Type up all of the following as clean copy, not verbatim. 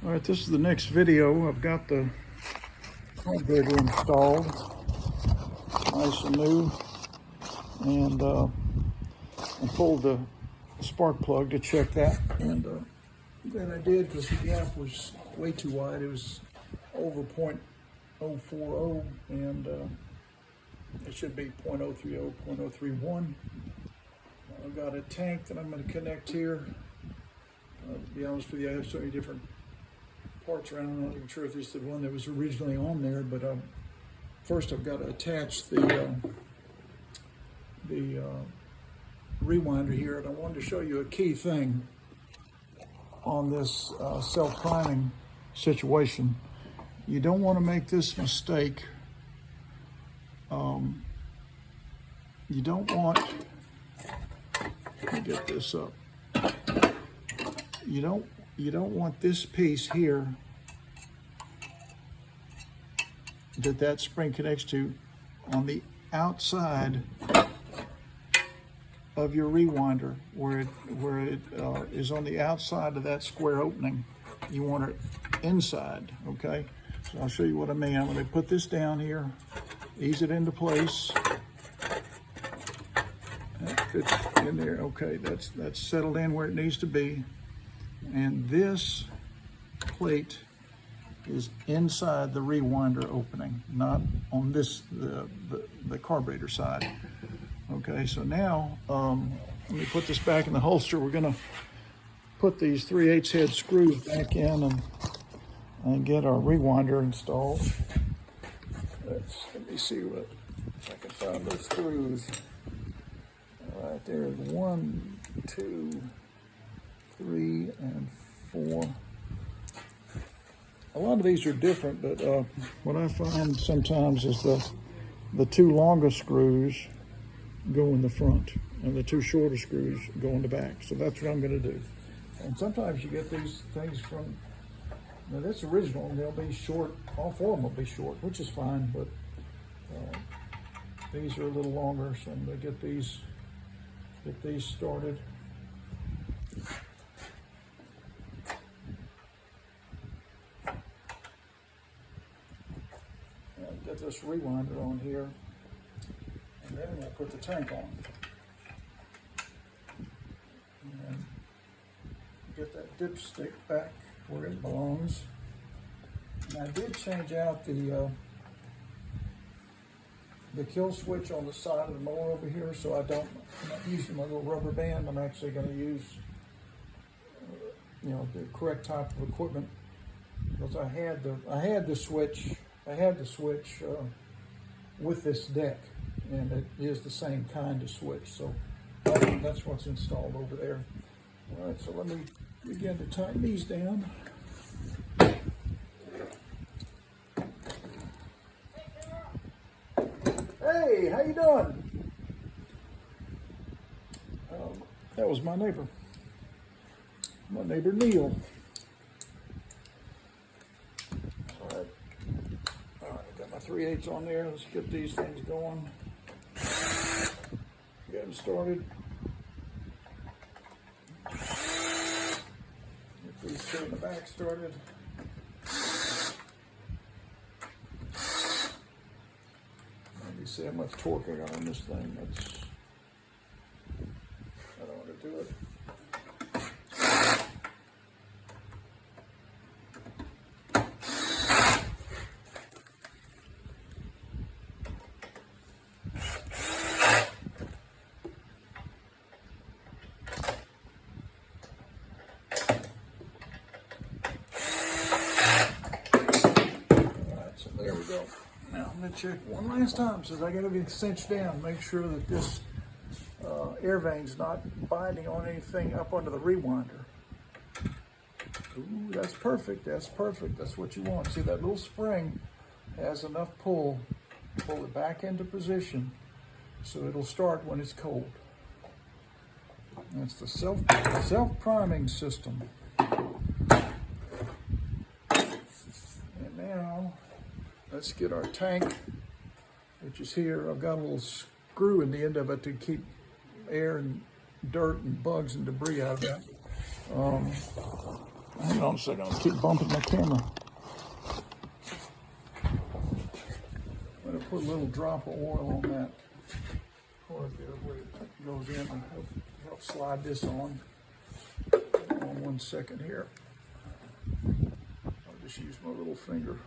All right, this is the next video. I've got the carburetor installed, nice and new, and I pulled the spark plug to check that, and that I did because the gap was way too wide. It was over 0.040, and it should be 0.030, 0.031. I've got a tank that I'm going to connect here. To be honest with you, I have so many different parts around. I'm not even sure if this is the one that was originally on there, but first I've got to attach the rewinder here, and I wanted to show you a key thing on this self-priming situation. You don't want to make this mistake. You don't want, let me get this up. You don't want this piece here that spring connects to on the outside of your rewinder, where it is on the outside of that square opening. You want it inside, okay? So I'll show you what I mean. I'm going to put this down here, ease it into place. That fits in there. Okay, that's settled in where it needs to be. And this plate is inside the rewinder opening, not on this the carburetor side. Okay, so now let me put this back in the holster. We're gonna put these 3/8 head screws back in and get our rewinder installed. Let me see if I can find those screws. All right, there's 1, 2, 3, and 4. A lot of these are different, but what I find sometimes is the 2 longer screws go in the front and the 2 shorter screws go in the back. So that's what I'm going to do. And sometimes you get these things from, now that's original, and they'll be short. All 4 of them will be short, which is fine, but these are a little longer, so I'm going to get these started. And get this rewinder on here, and then we'll put the tank on. And get that dipstick back where it belongs. And I did change out the kill switch on the side of the mower over here, so I'm not using my little rubber band. I'm actually going to use the correct type of equipment, because I had the switch with this deck, and it is the same kind of switch, so that's what's installed over there. All right, so let me begin to tighten these down. Hey, how you doing? That was my neighbor Neil. All right, I got my 3/8 on there. Let's get these things going. Get them started. Get these 2 in the back started. You see how much torque I got on this thing. I don't want to do it. Alright, so there we go. Now I'm going to check one last time, since I got to be cinched down, make sure that this air vane's not binding on anything up under the rewinder. Ooh, that's perfect. That's perfect. That's what you want. See, that little spring has enough pull to pull it back into position, so it'll start when it's cold. That's the self-priming system. And now let's get our tank, which is here. I've got a little screw in the end of it to keep air and dirt and bugs and debris out of that. Hang on a second, I'll keep bumping my camera. I'm gonna put a little drop of oil on that carburetor where it goes in and help slide this on. Hold on 1 second here. I'll just use my little finger.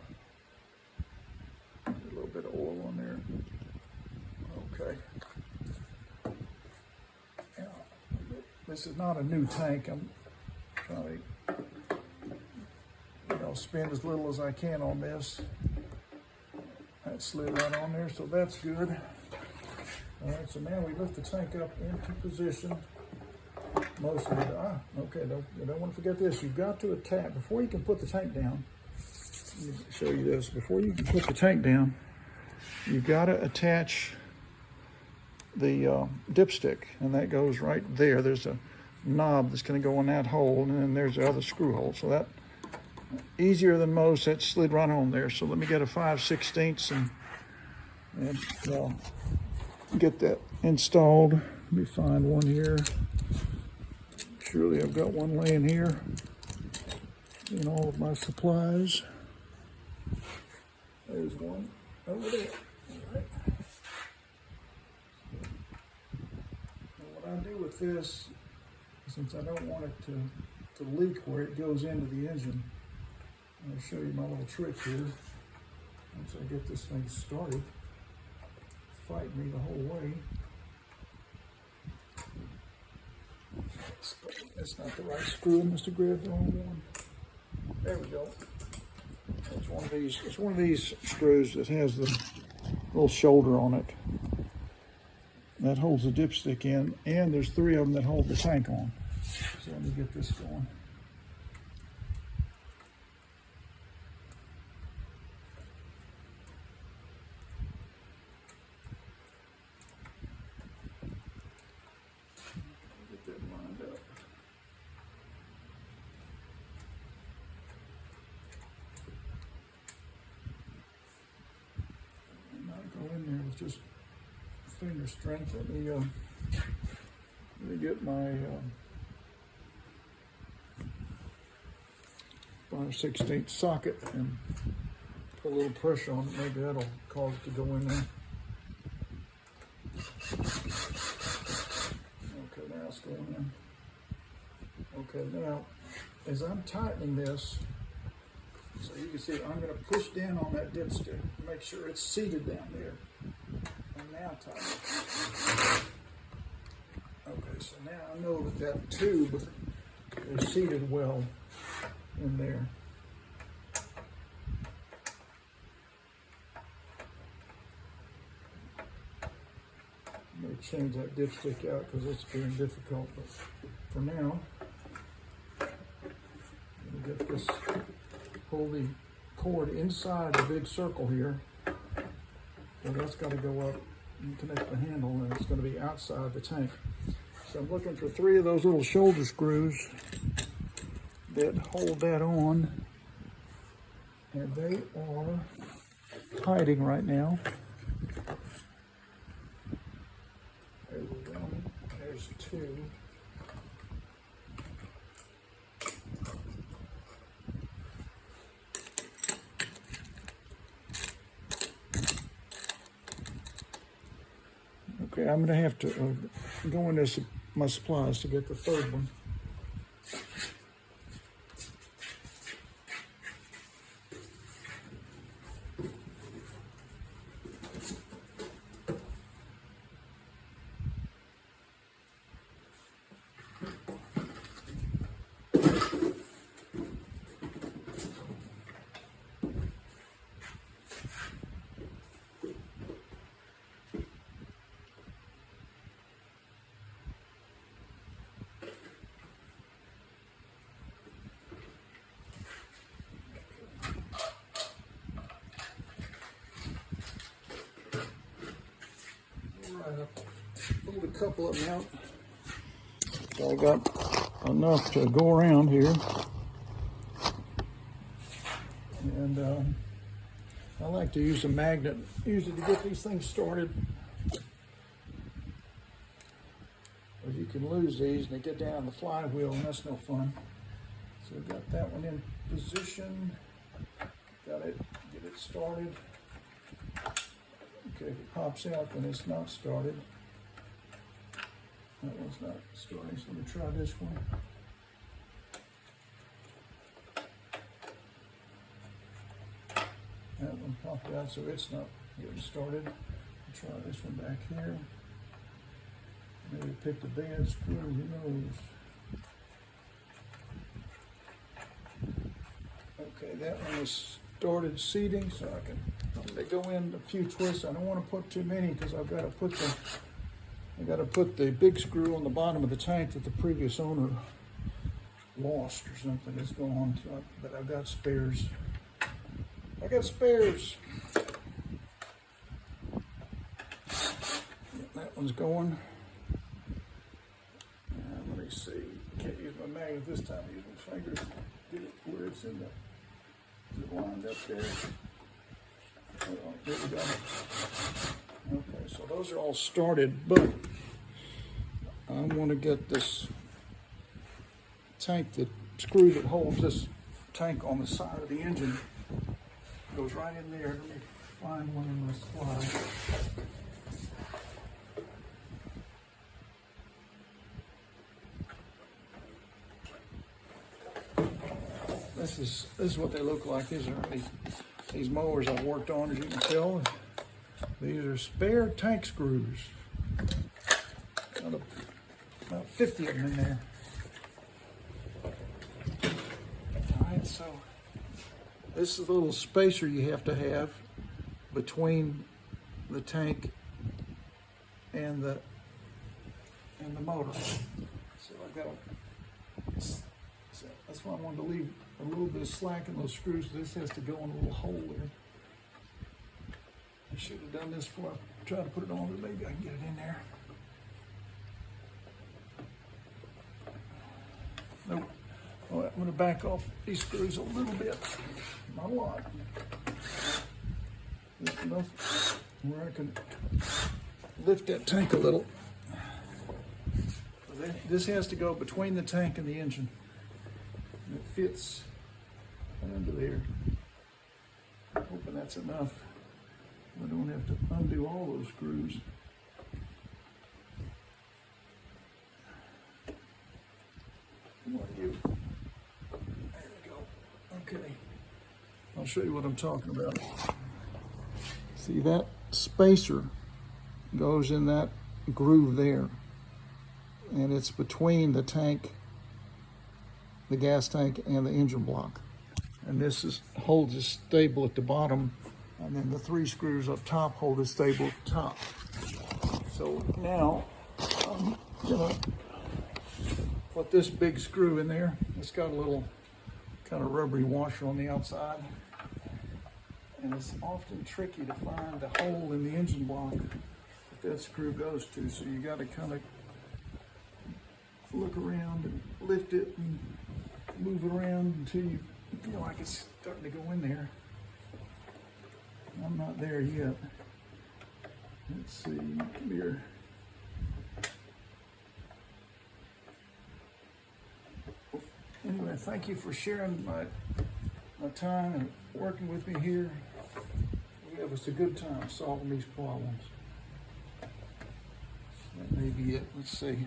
Get a little bit of oil on there. Okay. Now, this is not a new tank. I'm trying to spend as little as I can on this. That slid right on there, so that's good. All right, so now we lift the tank up into position. Most of it, okay, you don't want to forget this. You've got to attach, before you can put the tank down, let me show you this. Before you can put the tank down, you've got to attach the dipstick, and that goes right there. There's a knob that's going to go in that hole, and then there's the other screw hole. So that, easier than most, that slid right on there. So let me get a 5/16 and get that installed. Let me find one here. Surely I've got one laying here in all of my supplies. There's one over there. All right. Now what I do with this, since I don't want it to leak where it goes into the engine, I'll show you my little trick here. Once I get this thing started, fight me the whole way. That's not the right screw. I must have grabbed the wrong one. There we go. It's one of these. It's one of these screws that has the little shoulder on it. That holds the dipstick in, and there's 3 of them that hold the tank on. So let me get this going. Get that lined up. And I'll go in there with just finger strength. Let me get my 5/16 socket and put a little pressure on it. Maybe that'll cause it to go in there. Okay, now it's going in. Okay, now as I'm tightening this, so you can see I'm going to push down on that dipstick, make sure it's seated down there. And now tighten. Okay, so now I know that that tube is seated well in there. I'm going to change that dipstick out because it's being difficult, but for now, I'm going to get this, pull the cord inside the big circle here. So that's got to go up and connect the handle, and it's going to be outside the tank. So I'm looking for 3 of those little shoulder screws that hold that on, and they are hiding right now. There's 1, there's 2. Okay, I'm going to have to go into my supplies to get the 3rd one. Pulled a couple of them out. So I got enough to go around here. And I like to use a magnet usually to get these things started. Or you can lose these and they get down the flywheel, and that's no fun. So got that one in position. Got it, get it started. Okay, if it pops out, then it's not started. That one's not starting, so let me try this one. That one popped out, so it's not getting started. I'll try this one back here. Maybe picked a bad screw, who knows? Okay, that one is started seating, so they go in a few twists. I don't want to put too many because I've got to put the big screw on the bottom of the tank that the previous owner lost or something. It's gone, but I've got spares. I got spares. That one's going. Let me see. Can't use my magnet this time. Use my fingers. Get it where it's in the. Is it lined up there? Oh, there we go. Okay, so those are all started, but I want to get this tank, the screw that holds this tank on the side of the engine, goes right in there. Let me find one in my slide. This is what they look like. These mowers I've worked on, as you can tell. These are spare tank screws. About 50 of them in there. All right, so this is a little spacer you have to have between the tank and the motor. So I've got that's why I wanted to leave a little bit of slack in those screws. This has to go in a little hole there. I should have done this before I tried to put it on, but maybe I can get it in there. Nope. All right, I'm going to back off these screws a little bit. Not a lot. Just enough where I can lift that tank a little. This has to go between the tank and the engine. It fits under there. Hoping that's enough. I don't have to undo all those screws. Come on, you. There we go. Okay. I'll show you what I'm talking about. See, that spacer goes in that groove there. And it's between the tank, the gas tank, and the engine block. And this holds it stable at the bottom, and then the 3 screws up top hold it stable at the top. So now I'm gonna put this big screw in there. It's got a little kind of rubbery washer on the outside, and it's often tricky to find the hole in the engine block that screw goes to. So you got to kind of look around and lift it and move it around until you feel like it's starting to go in there. I'm not there yet. Let's see, come here. Anyway, thank you for sharing my time and working with me here. We have us a good time solving these problems. That may be it. Let's see.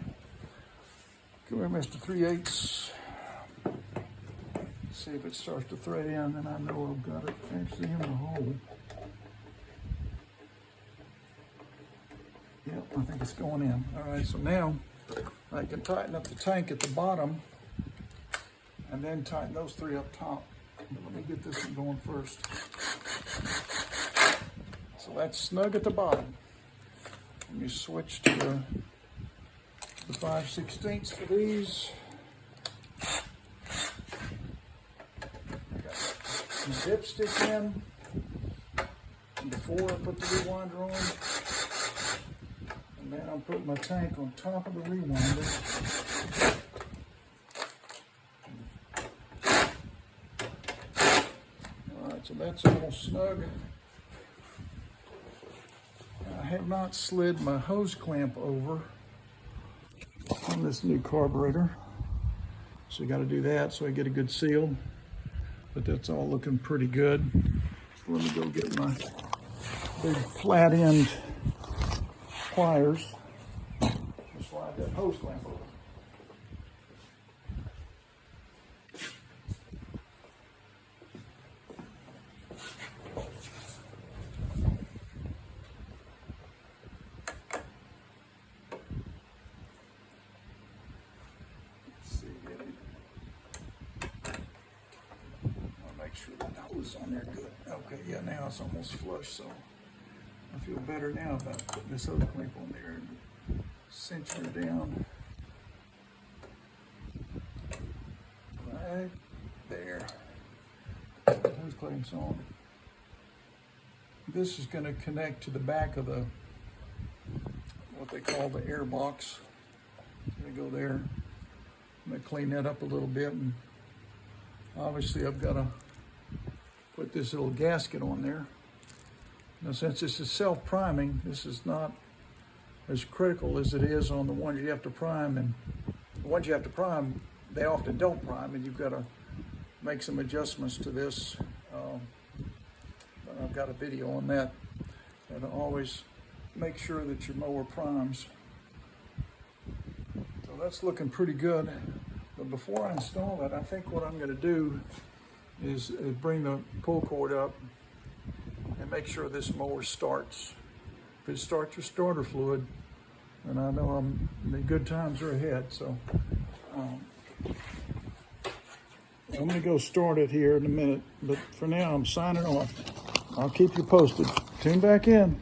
Come here, Mr. 3/8. See if it starts to thread in, and I know I've got it actually in the hole. Yep, I think it's going in. All right, so now I can tighten up the tank at the bottom and then tighten those 3 up top. But let me get this one going first. So that's snug at the bottom. Let me switch to the 5/16 for these. Dipstick in before I put the rewinder on, and then I'm putting my tank on top of the rewinder. Alright, so that's all snug. I have not slid my hose clamp over on this new carburetor, So you got to do that so I get a good seal. But that's all looking pretty good. So let me go get my big flat end pliers. Just slide that hose clamp over. Make sure that hose on there good. Okay, yeah, now it's almost flush, so I feel better now about putting this hose clamp on there and cinching it down. Right there. The hose clamp's on. This is going to connect to the back of the, what they call the air box. It's going to go there. I'm going to clean that up a little bit, and obviously I've got to put this little gasket on there. Now, since this is self-priming, this is not as critical as it is on the ones you have to prime. And the ones you have to prime, they often don't prime, and you've got to make some adjustments to this. But I've got a video on that. And always make sure that your mower primes. So that's looking pretty good. But before I install it, I think what I'm going to do is bring the pull cord up and make sure this mower starts. If it starts with starter fluid, then I know the good times are ahead. So I'm going to go start it here in a minute, but for now I'm signing off. I'll keep you posted. Tune back in.